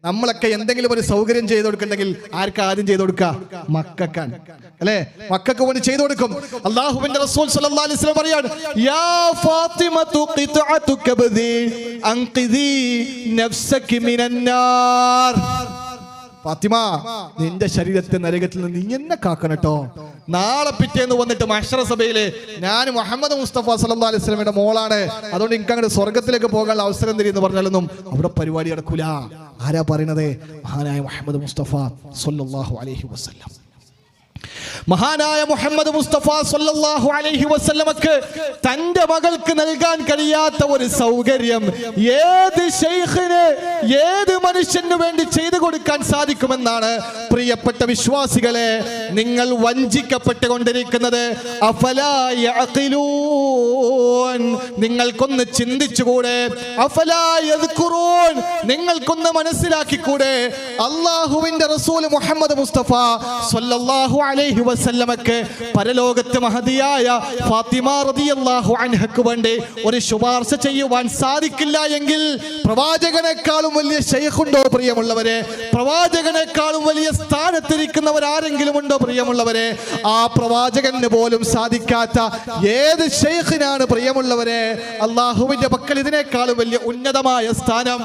നമ്മളൊക്കെ എന്തെങ്കിലും ഒരു സൗകര്യം ചെയ്തു കൊടുക്കണ്ടെങ്കിൽ ആർക്കാ ആദ്യം ചെയ്തു കൊടുക്കുക? മക്കൾക്കാണ് അല്ലേ? മക്കൾക്ക് വേണ്ടി ചെയ്തു കൊടുക്കും. അല്ലാഹുവിന്റെ റസൂൽ സല്ലല്ലാഹു അലൈഹി വസല്ലം പറയാണ്, യാ ഫാത്തിമതു ഖിത്അതു കബ്ദി അൻഖിദി നഫ്സകി മിനന്നാർ. ഫാത്തിമ, നിന്റെ ശരീരത്തെ നരകത്തിൽ നിന്ന് നീ എന്നെ കാക്കണം കേട്ടോ. നാളെ പിറ്റേന്ന് വന്നിട്ട് മഹ്ശറ സഭയില് ഞാൻ മുഹമ്മദ് മുസ്തഫ സല്ലല്ലാഹു അലൈഹി വസല്ലമയുടെ മോളാണ്, അതുകൊണ്ട് എനിക്ക് അങ്ങോട്ട് സ്വർഗത്തിലേക്ക് പോകാനുള്ള അവസരം തരും എന്ന് പറഞ്ഞാലൊന്നും അവിടെ പരിപാടി നടക്കൂല. ആരാ പറയുന്നത്? മഹാനായ മുഹമ്മദ് മുസ്തഫ സല്ലല്ലാഹു അലൈഹി വസല്ലം. മഹാനായ മുഹമ്മദ് മുസ്തഫ സല്ലല്ലാഹു അലൈഹി വസല്ലമക്ക് തന്റെ മകൾക്ക് നൽകാൻ കഴിയാത്ത ഒരു സൗകര്യം ഏത് ശൈഖിന്, ഏത് മനുഷ്യന് വേണ്ടി ചെയ്തു കൊടുക്കാൻ സാധിക്കുമെന്നാണ് പ്രിയപ്പെട്ട വിശ്വാസികളെ നിങ്ങൾ വഞ്ചിക്കപ്പെട്ടുകൊണ്ടിരിക്കുന്നത്. അഫലാ യഅഖിലൂൻ, നിങ്ങൾക്കൊന്ന് ചിന്തിച്ചുകൂടെ? അഫലാ യദ്കുറൂൻ, നിങ്ങൾക്കൊന്ന് മനസ്സിലാക്കിക്കൂടെ? അല്ലാഹുവിന്റെ റസൂൽ മുഹമ്മദ് മുസ്തഫ സല്ലല്ലാഹു അലൈഹി വസല്ലമക്ക് പരലോകത്തെ മഹദിയായ ഫാത്തിമ റളിയല്ലാഹു അൻഹക്ക് വേണ്ടി ഒരു ശുപാർശ ചെയ്യുവാൻ സാധിക്കില്ല എങ്കിൽ പ്രവാചകനേക്കാളും വലിയ ശൈഖുണ്ടോ പ്രിയമുള്ളവരെ? പ്രവാചകനേക്കാളും വലിയ സ്ഥാനത്തിരിക്കുന്നവർ ആരെങ്കിലും ഉണ്ടോ പ്രിയമുള്ളവരെ? ആ പ്രവാചകന് പോലും സാധിക്കാത്ത ഏത് ശൈഖിനാണ് പ്രിയമുള്ളവരെ അല്ലാഹുവിന്റെ പക്കൽ ഇതിനേക്കാളും വലിയ ഉന്നതമായ സ്ഥാനം?